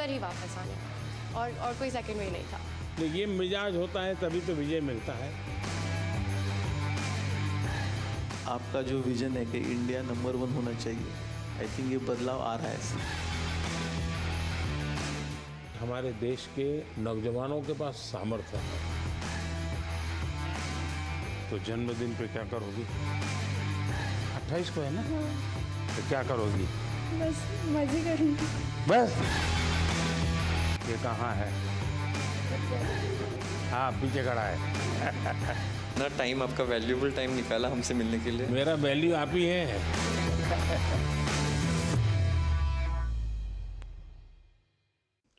कर ही वापस आने, और कोई सेकंड वे नहीं था। तो ये मिजाज होता है तभी तो विजय मिलता है। आपका जो विजन है कि इंडिया नंबर 1 होना चाहिए, आई थिंक ये बदलाव आ रहा है। हमारे देश के नौजवानों के पास सामर्थ्य है। तो जन्मदिन पे क्या करोगी? 28 को है ना? तो क्या करोगी? बस मजे करूँगी। बस ये कहाँ है? हाँ, पीछे खड़ा है। ना टाइम, आपका वैल्यूएबल टाइम निकाला हमसे मिलने के लिए। मेरा वैल्यू आप ही है।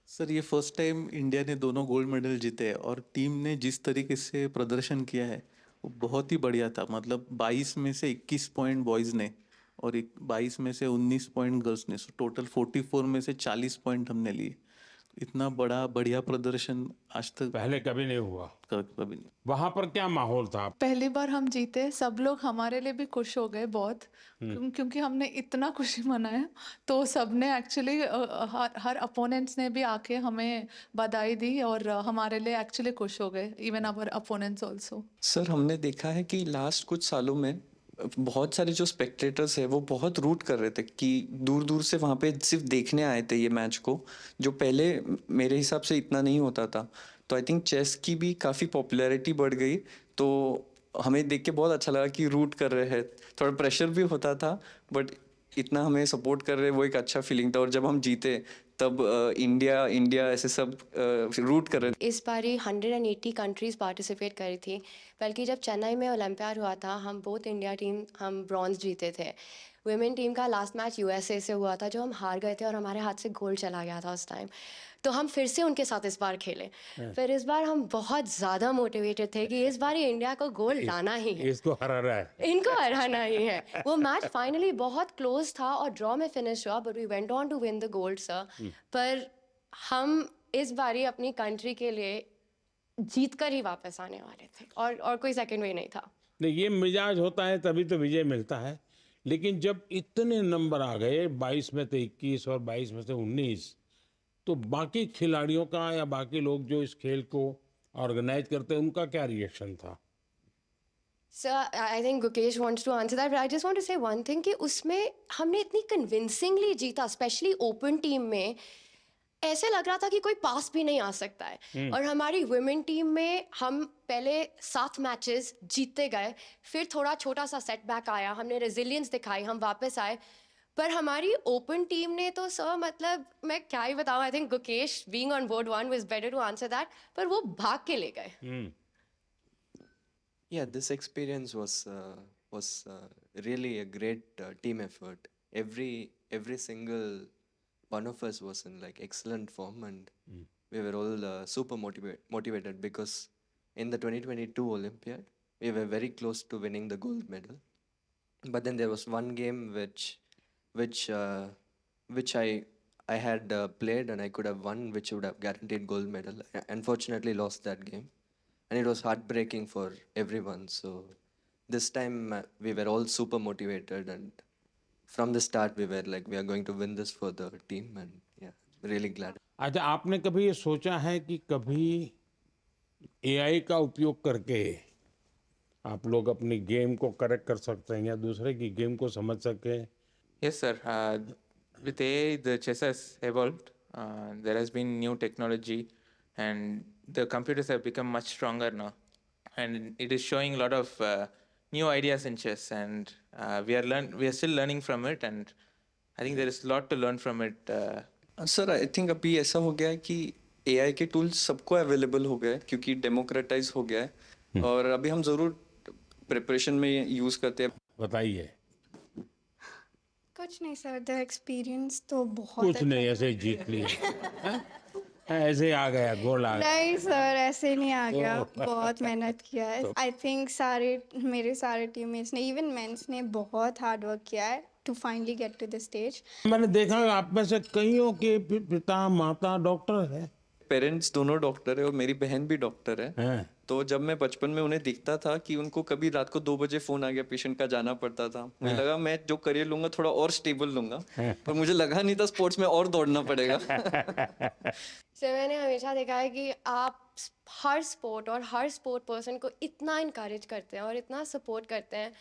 सर, ये फर्स्ट टाइम इंडिया ने दोनों गोल्ड मेडल जीते हैं और टीम ने जिस तरीके से प्रदर्शन किया है वो बहुत ही बढ़िया था। मतलब 22 में से 21 पॉइंट बॉयज़ ने और 22 में से 19 पॉइंट गर्ल्स ने, टोटल 44 में से 40 पॉइंट हमने लिए। इतना बढ़िया प्रदर्शन आज तक पहले कभी नहीं हुआ। कभी नहीं। वहां पर क्या माहौल था? पहली बार हम जीते, सब लोग हमारे लिए भी खुश हो गए बहुत, क्योंकि हमने इतना खुशी मनाया। तो सबने एक्चुअली हर अपोनेंट्स ने भी आके हमें बधाई दी और हमारे लिए एक्चुअली खुश हो गए, even our opponents also. Sir, हमने देखा है कि लास्ट कुछ सालों में बहुत सारे जो स्पेक्टेटर्स है वो बहुत रूट कर रहे थे कि दूर दूर से वहाँ पे सिर्फ देखने आए थे ये मैच को, जो पहले मेरे हिसाब से इतना नहीं होता था। तो आई थिंक चेस की भी काफ़ी पॉपुलैरिटी बढ़ गई। तो हमें देख के बहुत अच्छा लगा कि रूट कर रहे हैं। थोड़ा प्रेशर भी होता था, बट इतना हमें सपोर्ट कर रहे, वो एक अच्छा फीलिंग था। और जब हम जीते तब इंडिया इंडिया ऐसे सब रूट कर रहे थे। इस बारी 180 कंट्रीज़ पार्टिसिपेट करी थी, बल्कि जब चेन्नई में ओलंपियाड हुआ था, हम बोथ इंडिया टीम हम ब्रॉन्ज जीते थे। वुमेन टीम का लास्ट मैच यूएसए से हुआ था, जो हम हार गए थे और हमारे हाथ से गोल्ड चला गया था उस टाइम। तो हम फिर से उनके साथ इस बार खेले। फिर इस बार हम बहुत ज़्यादा मोटिवेटेड थे कि इस बार इंडिया को गोल्ड लाना ही है, इसको हराना है, इनको हराना ही है। वो मैच फाइनली बहुत क्लोज था और ड्रॉ में फिनिश हुआ, but we went on to win the gold sir. पर हम इस बारी अपनी कंट्री के लिए जीत कर ही वापस आने वाले थे, और कोई सेकंड वे नहीं था। नहीं, ये मिजाज होता है तभी तो विजय मिलता है। लेकिन जब इतने नंबर आ गए, 22 में से 21 और 22 में से 19, तो बाकी खिलाड़ियों का या बाकी लोग जो इस खेल को ऑर्गेनाइज करते हैं उनका क्या रिएक्शन था? Sir, I think Gukesh wants to answer that, but I just want to say one thing कि उसमें हमने इतनी कन्विंसिंगली जीता, स्पेशली ओपन टीम में। ऐसे लग रहा था कि कोई पास भी नहीं आ सकता है। और हमारी वुमेन टीम में हम पहले 7 मैचेस जीतते गए, फिर थोड़ा छोटा सा सेटबैक आया, हमने रेजिलियंस दिखाई, हम वापस आए। पर हमारी ओपन टीम ने तो सर, मतलब मैं क्या ही बताऊं। I think Gukesh being on board 1 was better to answer that, पर वो भाग के ले गए। Yeah, this experience was really a great team effort. Every single one of us was in like excellent form, and we were all super motivated because in the 2022 Olympiad we were very close to winning the gold medal. But then there was one game which I had played and I could have won, which would have guaranteed gold medal. I unfortunately lost that game, and it was heartbreaking for everyone. So this time we were all super motivated, and from the start we were like, we are going to win this for the team, and yeah, really glad. अच्छा, आपने कभी ये सोचा है कि कभी AI का उपयोग करके आप लोग अपनी गेम को करेक्ट कर सकते हैं या दूसरे की गेम को समझ सकें? Yes, sir. With AI, the chess has evolved. There has been new technology, and the computers have become much stronger now. And it is showing a lot of new ideas in chess, and we are still learning from it. And I think there is a lot to learn from it. Sir, I think अभी ऐसा हो गया है कि AI के tools सबको available हो गए क्योंकि डेमोक्रेटाइज हो गया है। और अभी हम ज़रूर प्रिपरेशन में यूज़ करते हैं। बताइए। कुछ नहीं सर, द एक्सपीरियंस तो बहुत कुछ नहीं, ऐसे ही जीत लिए। ऐसे ही आ गया, गोल आ गया। नहीं सर, ऐसे नहीं आ गया, बहुत मेहनत किया है। आई थिंक मेरे सारे टीममेट्स ने, इवन मेंस ने बहुत हार्ड वर्क किया है to finally get to the stage. मैंने देखा आप में से कईयों के पिता माता डॉक्टर हैं। पेरेंट्स दोनों डॉक्टर है और मेरी बहन भी डॉक्टर है। तो जब मैं बचपन में उन्हें देखता था कि उनको कभी रात को 2 बजे फ़ोन आ गया पेशेंट का, जाना पड़ता था, मुझे लगा मैं जो करियर लूँगा थोड़ा और स्टेबल लूँगा, पर मुझे लगा नहीं था स्पोर्ट्स में और दौड़ना पड़ेगा। से मैंने हमेशा देखा है कि आप हर स्पोर्ट और हर स्पोर्ट पर्सन को इतना इनकरेज करते हैं और इतना सपोर्ट करते हैं।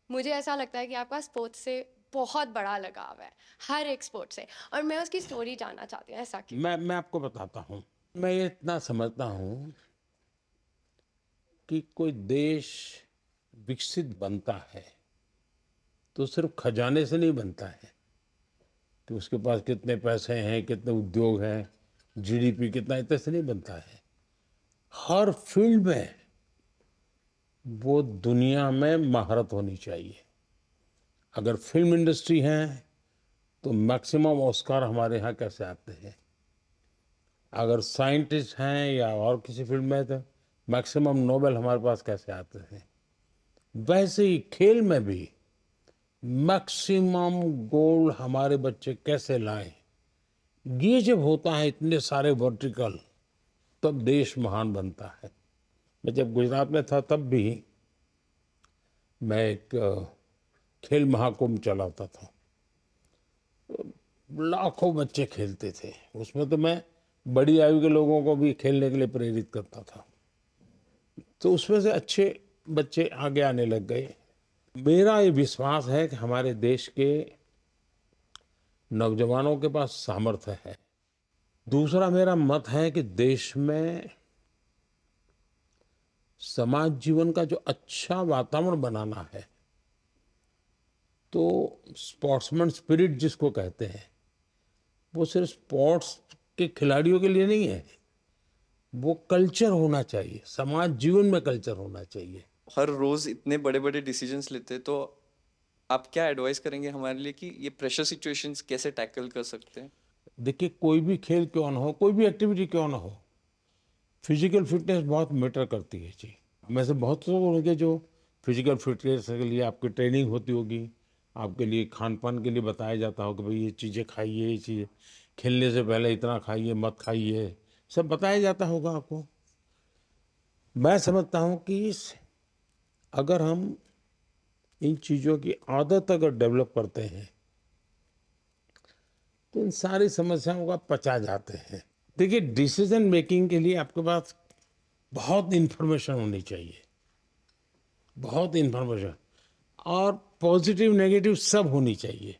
मुझे ऐसा लगता है कि आपका स्पोर्ट्स से बहुत बड़ा लगाव है, हर एक स्पोर्ट से। और मैं उसकी स्टोरी जानना चाहती हूँ, ऐसा क्यों? मैं आपको बताता हूँ। मैं ये इतना समझता हूँ कि कोई देश विकसित बनता है तो सिर्फ खजाने से नहीं बनता है कि उसके पास कितने पैसे हैं, कितने उद्योग हैं, जीडीपी कितना, इतने से नहीं बनता है। हर फील्ड में वो दुनिया में महारत होनी चाहिए। अगर फिल्म इंडस्ट्री है तो मैक्सिमम ऑस्कार हमारे यहाँ कैसे आते हैं। अगर साइंटिस्ट हैं या और किसी फील्ड में तो मैक्सिमम नोबेल हमारे पास कैसे आते हैं। वैसे ही खेल में भी मैक्सिमम गोल्ड हमारे बच्चे कैसे लाएं। ये जब होता है इतने सारे वर्टिकल, तब देश महान बनता है। मैं जब गुजरात में था तब भी मैं एक खेल महाकुंभ चलाता था। लाखों बच्चे खेलते थे उसमें, तो मैं बड़ी आयु के लोगों को भी खेलने के लिए प्रेरित करता था। तो उसमें से अच्छे बच्चे आगे आने लग गए। मेरा ये विश्वास है कि हमारे देश के नौजवानों के पास सामर्थ्य है। दूसरा मेरा मत है कि देश में समाज जीवन का जो अच्छा वातावरण बनाना है, तो स्पोर्ट्समैन स्पिरिट जिसको कहते हैं, वो सिर्फ स्पोर्ट्स के खिलाड़ियों के लिए नहीं है, वो कल्चर होना चाहिए, समाज जीवन में कल्चर होना चाहिए। हर रोज इतने बड़े बड़े डिसीजंस लेते हैं, तो आप क्या एडवाइस करेंगे हमारे लिए कि ये प्रेशर सिचुएशंस कैसे टैकल कर सकते हैं? देखिए, कोई भी खेल क्यों ना हो, कोई भी एक्टिविटी क्यों ना हो, फिजिकल फिटनेस बहुत मैटर करती है जी। में से बहुत लोग होंगे जो फिजिकल फिटनेस के लिए आपकी ट्रेनिंग होती होगी, आपके लिए खान पान के लिए बताया जाता होगा, भाई ये चीज़ें खाइए, ये चीज़ें खेलने से पहले इतना खाइए, मत खाइए, सब बताया जाता होगा आपको। मैं समझता हूँ कि अगर हम इन चीज़ों की आदत अगर डेवलप करते हैं तो इन सारी समस्याओं का पचा जाते हैं। देखिए, डिसीजन मेकिंग के लिए आपके पास बहुत इन्फॉर्मेशन होनी चाहिए, बहुत इन्फॉर्मेशन, और पॉजिटिव नेगेटिव सब होनी चाहिए।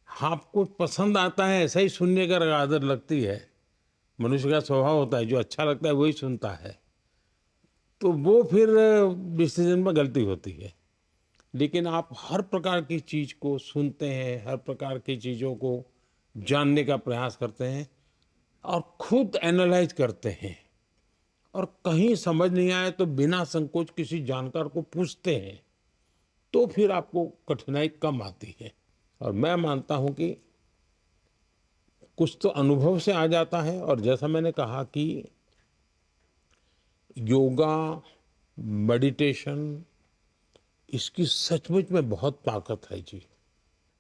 आपको पसंद आता है ऐसा ही सुनने का आदत लगती है, मनुष्य का स्वभाव होता है, जो अच्छा लगता है वही सुनता है, तो वो फिर डिसीजन में गलती होती है। लेकिन आप हर प्रकार की चीज़ को सुनते हैं, हर प्रकार की चीज़ों को जानने का प्रयास करते हैं और खुद एनालाइज करते हैं, और कहीं समझ नहीं आए तो बिना संकोच किसी जानकार को पूछते हैं, तो फिर आपको कठिनाई कम आती है। और मैं मानता हूँ कि कुछ तो अनुभव से आ जाता है, और जैसा मैंने कहा कि योगा, मेडिटेशन, इसकी सचमुच में बहुत ताकत है जी।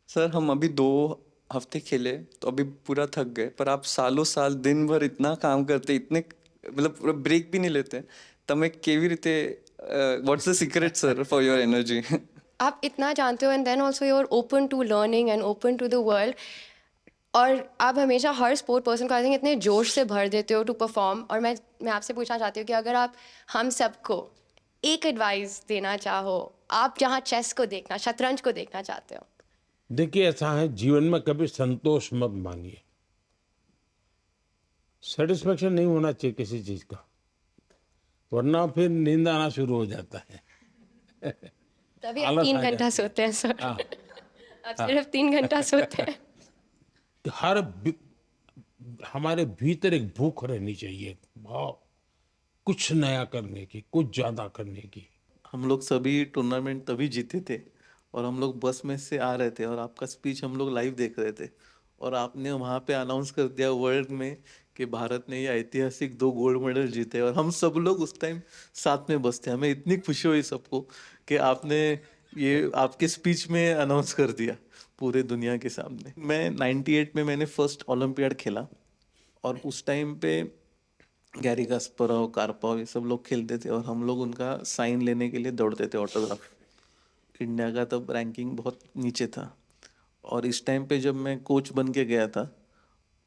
सर, हम अभी 2 हफ्ते खेले तो अभी पूरा थक गए, पर आप सालों साल दिन भर इतना काम करते, इतने मतलब पूरा ब्रेक भी नहीं लेते, તમે કેવી રીતે what's the secret sir for your energy? आप इतना जानते हो and then also you are open to learning and open to the world. और आप हमेशा हर स्पोर्ट पर्सन को आई थिंक इतने जोश से भर देते हो टू परफॉर्म। और मैं आपसे पूछना चाहती हूँ कि अगर आप हम सबको एक एडवाइस देना चाहो, आप जहाँ चेस को देखना, शतरंज को देखना चाहते हो। देखिए, ऐसा है, जीवन में कभी संतोष मत मांगिए। सेटिस्फेक्शन नहीं होना चाहिए किसी चीज का, वरना फिर नींद आना शुरू हो जाता है। तभी आप आलस 3 आ घंटा जाता सोते हैं सर। हाँ, आप सिर्फ 3 घंटा सोते हैं। हमारे भीतर एक भूख रहनी चाहिए, भाव, कुछ नया करने की, कुछ ज्यादा करने की। हम लोग सभी टूर्नामेंट तभी जीते थे, और हम लोग बस में से आ रहे थे और आपका स्पीच हम लोग लाइव देख रहे थे, और आपने वहाँ पे अनाउंस कर दिया वर्ल्ड में कि भारत ने ये ऐतिहासिक 2 गोल्ड मेडल जीते, और हम सब लोग उस टाइम साथ में बस थे। हमें इतनी खुशी हुई सबको कि आपने ये आपके स्पीच में अनाउंस कर दिया पूरे दुनिया के सामने। मैं 98 में मैंने फर्स्ट ओलंपियाड खेला, और उस टाइम पे गैरी कास्परोव, कार्पोव, ये सब लोग खेलते थे और हम लोग उनका साइन लेने के लिए दौड़ते थे, ऑटोग्राफ। इंडिया का तब रैंकिंग बहुत नीचे था और इस टाइम पे जब मैं कोच बन के गया था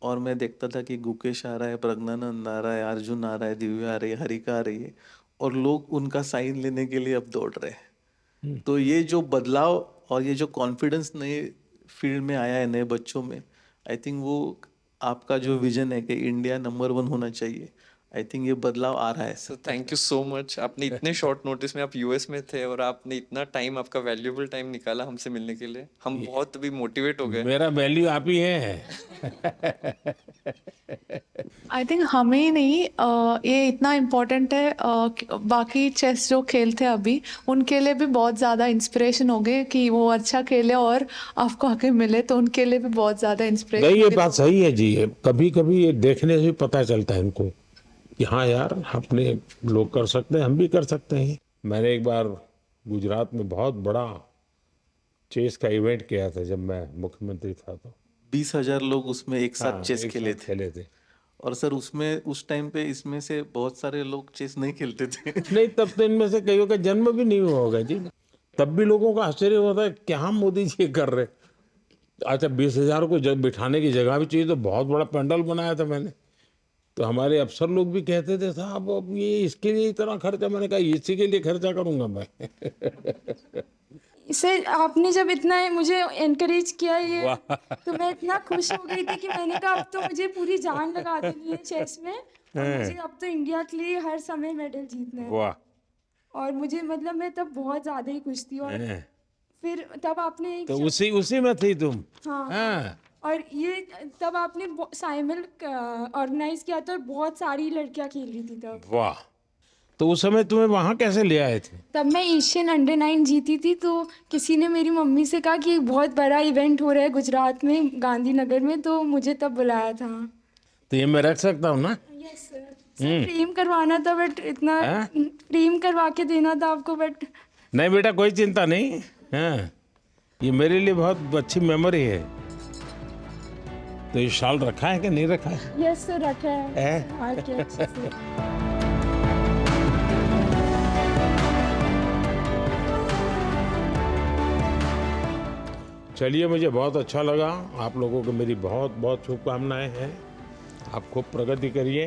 और मैं देखता था कि गुकेश आ रहा है, प्रज्ञानंद आ रहा है, अर्जुन आ रहा है, दिव्या आ रही है, हरिका आ रही है और लोग उनका साइन लेने के लिए अब दौड़ रहे हैं। तो ये जो बदलाव और ये जो कॉन्फिडेंस नए फील्ड में आया है नए बच्चों में, आई थिंक वो आपका जो विजन है कि इंडिया नंबर 1 होना चाहिए, आई थिंक ये बदलाव आ रहा है। Sir thank you so much. आपने इतने शॉर्ट नोटिस में, आप यूएस में थे और आपने इतना टाइम, आपका वैल्यूएबल टाइम निकाला हमसे मिलने के लिए। हम बहुत भी मोटिवेट हो गए। मेरा वैल्यू आप ही है। आई थिंक हमें ही नहीं, ये इतना इम्पोर्टेंट है, बाकी चेस जो खेलते हैं अभी उनके लिए भी बहुत ज़्यादा इंस्पिरेशन हो गए कि वो अच्छा खेले और आपको आके मिले, तो उनके लिए भी बहुत ज़्यादा इंस्पिरेशन। नहीं, ये बात सही है जी। कभी कभी ये देखने से भी पता चलता है इनको कि हाँ यार, अपने लोग कर सकते हैं, हम भी कर सकते हैं। मैंने एक बार गुजरात में बहुत बड़ा चेस का इवेंट किया था जब मैं मुख्यमंत्री था, तो 20,000 लोग उसमें एक साथ हाँ, चेस एक खेले साथ थे। खेले थे। और सर उसमें उस टाइम पे इसमें से बहुत सारे लोग चेस नहीं खेलते थे। नहीं, तब तो इनमें से कईयों का जन्म भी नहीं हुआ होगा जी। तब भी लोगों का आश्चर्य होता है क्या मोदी जी ये कर रहे। अच्छा, 20,000 को जब बिठाने की जगह भी चाहिए, तो बहुत बड़ा पंडाल बनाया था मैंने। तो हमारे अफसर लोग भी कहते थे साहब अब ये इसके लिए इतना खर्चा। मैंने कहा इसी के लिए खर्चा करूंगा मैं। सर आपने जब इतना मुझे एनकरेज किया ये, वाह। तो मैं इतना खुश हो गई थी कि मैंने कहा अब तो मुझे पूरी जान लगा देनी है चेस में और मुझे अब तो इंडिया के लिए हर समय मेडल जीतना है। वाह। और मुझे मतलब मैं तब बहुत ज़्यादा ही खुश थी। और हैं। फिर तब आपने एक तो उसी में थी तुम। हाँ हाँ। और ये तब आपने साइमल ऑर्गेनाइज किया था और बहुत सारी लड़कियां खेल रही थी तब। वाह। तो उस समय तुम्हें वहां कैसे ले आए थे? तब मैं एशियन अंडर 9 जीती थी, तो किसी ने मेरी मम्मी से कहा कि एक बहुत बड़ा इवेंट हो रहा है गुजरात में, गांधीनगर में, तो मुझे तब बुलाया था। तो ये मैं रख सकता हूँ ना? Yes sir. सर फ्रेम करवाना था, बट इतना फ्रेम करवा के देना था आपको, बट नहीं बेटा, कोई चिंता नहीं। हाँ, ये मेरे लिए बहुत अच्छी मेमोरी है। तो ये शाल रखा है कि नहीं रखा है? यस सर रखा है। हाँ, क्या अच्छे से। चलिए, मुझे बहुत अच्छा लगा। आप लोगों को मेरी बहुत बहुत शुभकामनाएं हैं। आप खूब प्रगति करिए।